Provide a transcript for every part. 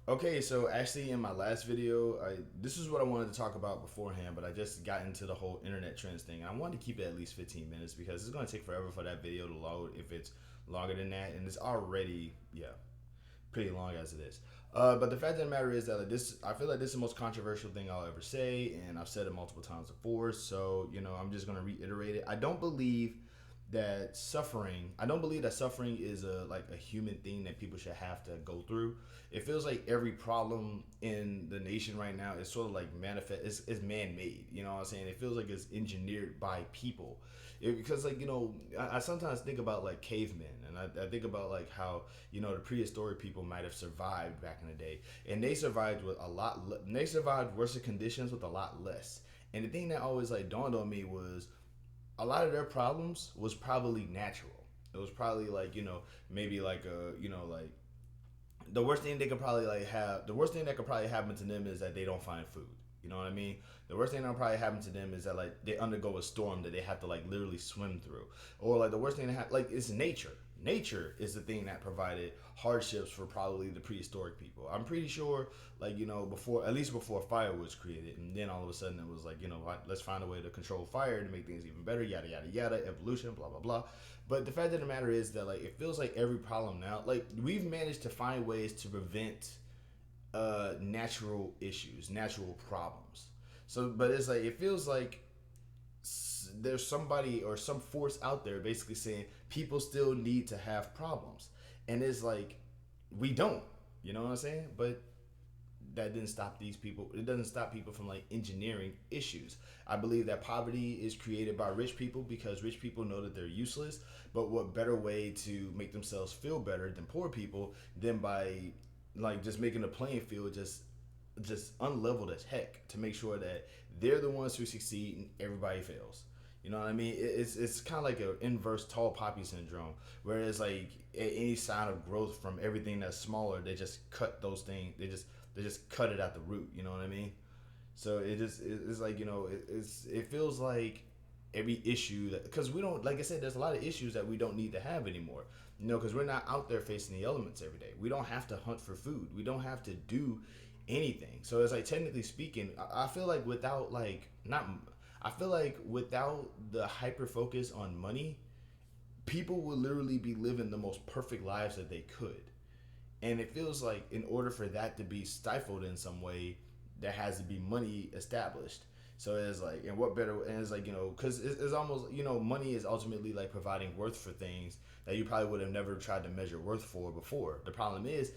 Okay, so actually, in my last video, this is what I wanted to talk about beforehand, but I just got into the whole internet trends thing. I wanted to keep it at least 15 minutes because it's going to take forever for that video to load if it's longer than that, and it's already, yeah, pretty long as it is. But the fact of the matter is that I feel like this is the most controversial thing I'll ever say, and I've said it multiple times before. So I'm just gonna reiterate it. I don't believe that suffering is a human thing that people should have to go through. It feels like every problem in the nation right now is sort of like manifest is man made. You know what I'm saying? It feels like it's engineered by people. Because I sometimes think about like cavemen, and I think about like how the prehistoric people might have survived back in the day, and they survived with a lot. They survived worse conditions with a lot less. And the thing that always like dawned on me was a lot of their problems was probably natural. It was probably like maybe like like the worst thing they could probably like have the worst thing that could probably happen to them is that they don't find food. You know what I mean? The worst thing that'll probably happen to them is that like they undergo a storm that they have to like literally swim through, or like the worst thing that like it's nature. Nature is the thing that provided hardships for probably the prehistoric people. I'm pretty sure, like before at least before fire was created, and then all of a sudden it was like let's find a way to control fire to make things even better. Yada yada yada. Evolution. Blah blah blah. But the fact of the matter is that like it feels like every problem now, like we've managed to find ways to prevent natural issues, natural problems. So, but it's like it feels like there's somebody or some force out there basically saying people still need to have problems, and it's like we don't. You know what I'm saying? But that didn't stop these people. It doesn't stop people from like engineering issues. I believe that poverty is created by rich people because rich people know that they're useless. But what better way to make themselves feel better than poor people than by like just making the playing field just unleveled as heck to make sure that they're the ones who succeed and everybody fails. You know what I mean? It's kind of like an inverse tall poppy syndrome, where it's like any sign of growth from everything that's smaller, they just cut those things. They just cut it at the root. You know what I mean? So it's like it feels like every issue that because we don't like I said, there's a lot of issues that we don't need to have anymore. Because we're not out there facing the elements every day. We don't have to hunt for food. We don't have to do anything. So it's like technically speaking, I feel like without like not, I feel like without the hyper focus on money, people would literally be living the most perfect lives that they could. And it feels like in order for that to be stifled in some way, there has to be money established. So it's like, and what better, and it's like, because it's almost, money is ultimately like providing worth for things that you probably would have never tried to measure worth for before. The problem is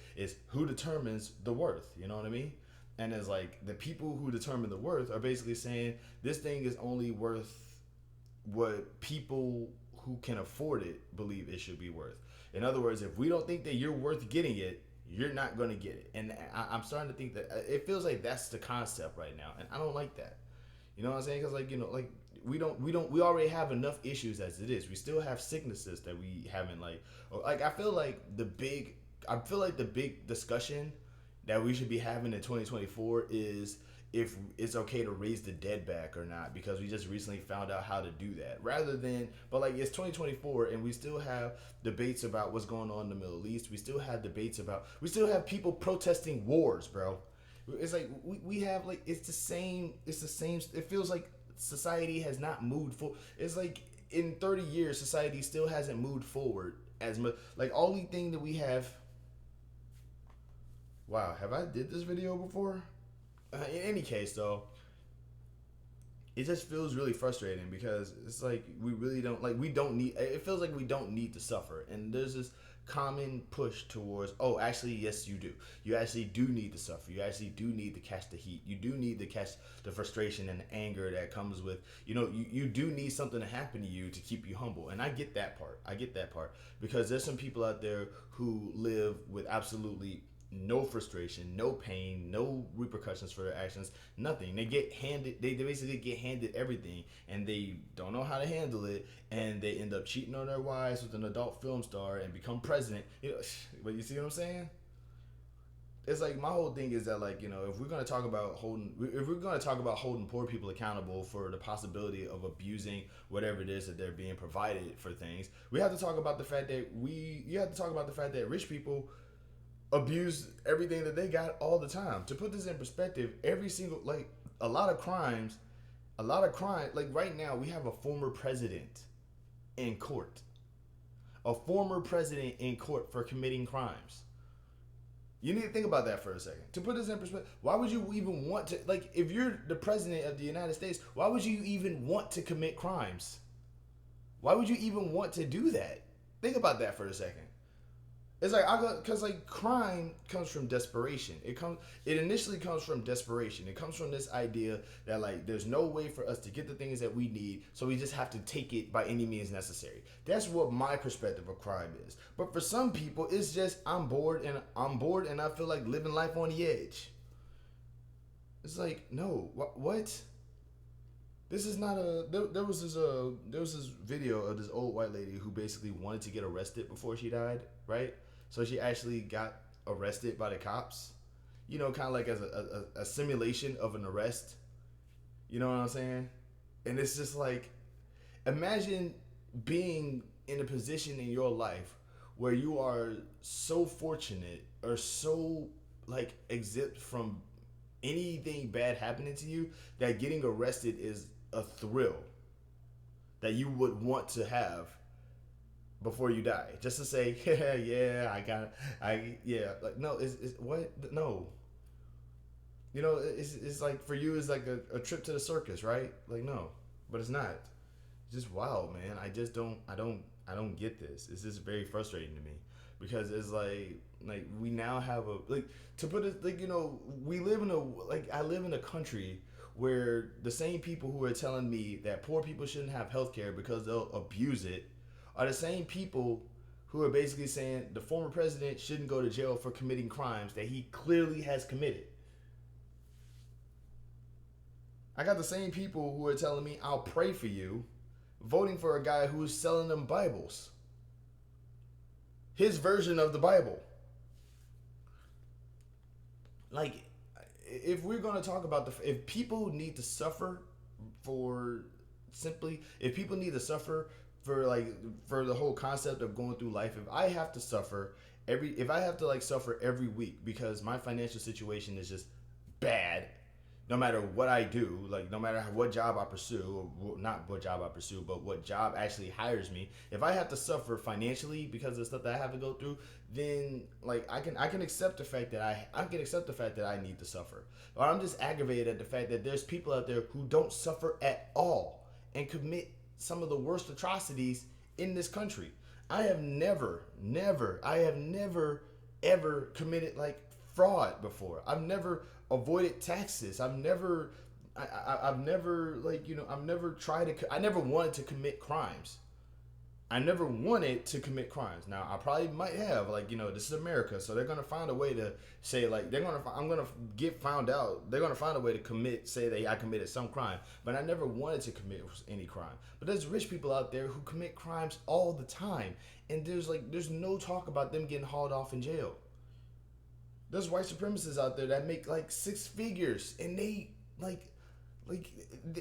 who determines the worth, you know what I mean? And it's like the people who determine the worth are basically saying this thing is only worth what people who can afford it believe it should be worth. In other words, if we don't think that you're worth getting it, you're not going to get it. And I'm starting to think that it feels like that's the concept right now, and I don't like that. You know what I'm saying? Because like we already have enough issues as it is. We still have sicknesses that we haven't like I feel like the big discussion that we should be having in 2024 is if it's okay to raise the dead back or not, because we just recently found out how to do that, rather than but like it's 2024 and we still have debates about what's going on in the Middle East. We still have people protesting wars, bro. It's like we have like it's the same. It feels like society has not moved forward. It's like in 30 years society still hasn't moved forward as much. Like only thing that we have. Wow, have I did this video before? In any case, though, it just feels really frustrating because it's like we really don't like we don't need. It feels like we don't need to suffer, and there's this common push towards actually yes you do, you actually do need to suffer, you actually do need to catch the heat, you do need to catch the frustration and the anger that comes with you do need something to happen to you to keep you humble. And I get that part because there's some people out there who live with absolutely no frustration, no pain, no repercussions for their actions, nothing. They basically get handed everything and they don't know how to handle it, and they end up cheating on their wives with an adult film star and become president. But you see what I'm saying? It's like my whole thing is that like if we're gonna talk about holding poor people accountable for the possibility of abusing whatever it is that they're being provided for things, we have to talk about the fact that rich people abuse everything that they got all the time. To put this in perspective, every single like a lot of crimes, a lot of crime. Like right now, we have a former president in court, a former president in court for committing crimes. You need to think about that for a second. To put this in perspective, why would you even want to, like, if you're the president of the United States, why would you even want to commit crimes? Why would you even want to do that? Think about that for a second. It's like because like crime comes from desperation. It initially comes from desperation. It comes from this idea that like there's no way for us to get the things that we need, so we just have to take it by any means necessary. That's what my perspective of crime is. But for some people, it's just I'm bored and I feel like living life on the edge. It's like no, what? This is not a. There was this video of this old white lady who basically wanted to get arrested before she died, right? So she actually got arrested by the cops, kind of like as a simulation of an arrest. You know what I'm saying? And it's just like, imagine being in a position in your life where you are so fortunate or so like exempt from anything bad happening to you that getting arrested is a thrill that you would want to have before you die, just to say, yeah, yeah, like no, it's what, no, it's like for you, it's like a trip to the circus, right? Like no, but it's not. It's just wild, man. I don't get this. It's just very frustrating to me because it's like we now have a like to put it like we live in a like I live in a country where the same people who are telling me that poor people shouldn't have health care because they'll abuse it are the same people who are basically saying the former president shouldn't go to jail for committing crimes that he clearly has committed. I got the same people who are telling me I'll pray for you, voting for a guy who's selling them Bibles. His version of the Bible. Like, if we're going to talk about if people need to suffer for if people need to suffer for the whole concept of going through life, if I have to suffer if I have to like suffer every week because my financial situation is just bad, no matter what I do, like no matter what job I pursue, or not what job I pursue, but what job actually hires me, if I have to suffer financially because of the stuff that I have to go through, then like I can accept the fact that I can accept the fact that I need to suffer. Or I'm just aggravated at the fact that there's people out there who don't suffer at all and commit some of the worst atrocities in this country. I have never, ever committed like fraud before. I've never avoided taxes. I've never I never wanted to commit crimes. I never wanted to commit crimes. Now I probably might have, this is America, so they're gonna find a way to say I'm gonna get found out. They're gonna find a way to say that I committed some crime, but I never wanted to commit any crime. But there's rich people out there who commit crimes all the time, and there's no talk about them getting hauled off in jail. There's white supremacists out there that make like six figures, and they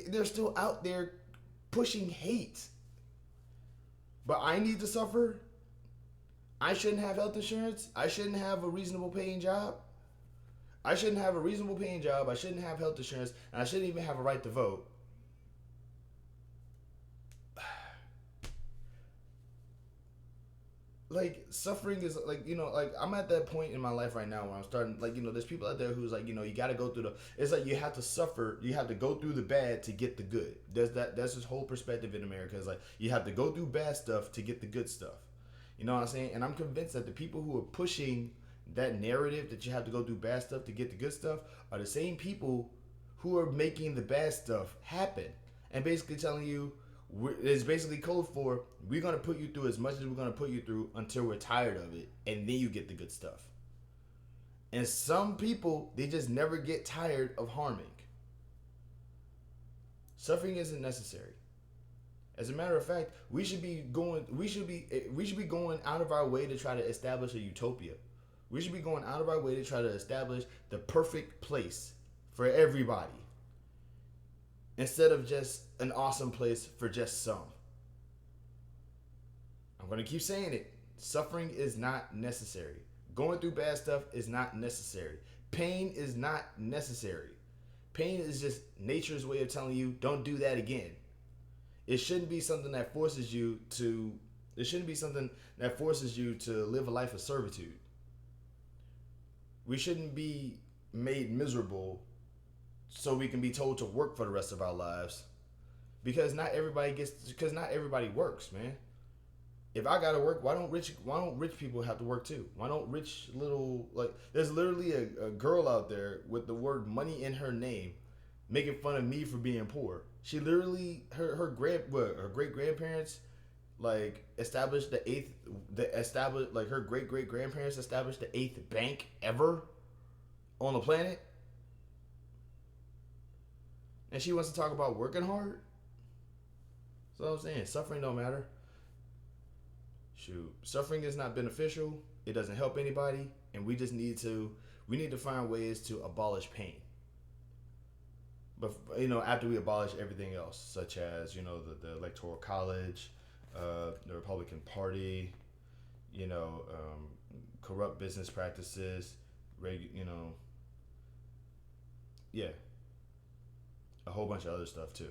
they're still out there pushing hate. But I need to suffer. I shouldn't have health insurance. I shouldn't have a reasonable paying job. I shouldn't have a reasonable paying job. I shouldn't have health insurance, and I shouldn't even have a right to vote. Like suffering is I'm at that point in my life right now where I'm starting there's people out there who's you got to go through it's like you have to suffer, you have to go through the bad to get the good. That's this whole perspective in America. Is like you have to go through bad stuff to get the good stuff. You know what I'm saying? And I'm convinced that the people who are pushing that narrative that you have to go through bad stuff to get the good stuff are the same people who are making the bad stuff happen and basically telling you it's basically code for we're going to put you through as much as we're going to put you through until we're tired of it, and then you get the good stuff. And some people, they just never get tired of harming. Suffering isn't necessary. As a matter of fact, we should be going out of our way to try to establish a utopia. We should be going out of our way to try to establish the perfect place for everybody, instead of just an awesome place for just some. I'm going to keep saying it. Suffering is not necessary. Going through bad stuff is not necessary. Pain is not necessary. Pain is just nature's way of telling you, don't do that again. It shouldn't be something that forces you to. It shouldn't be something that forces you to live a life of servitude. We shouldn't be made miserable so we can be told to work for the rest of our lives, because not everybody works, man. If I gotta work, why don't rich people have to work too? Why don't rich little, like, there's literally a girl out there with the word money in her name making fun of me for being poor. She literally, her great grandparents like established her great great grandparents established the eighth bank ever on the planet, and she wants to talk about working hard. So I'm saying suffering don't matter. Shoot, suffering is not beneficial. It doesn't help anybody, and we need to find ways to abolish pain. But after we abolish everything else, such as the electoral college, the Republican Party, corrupt business practices, yeah, a whole bunch of other stuff too.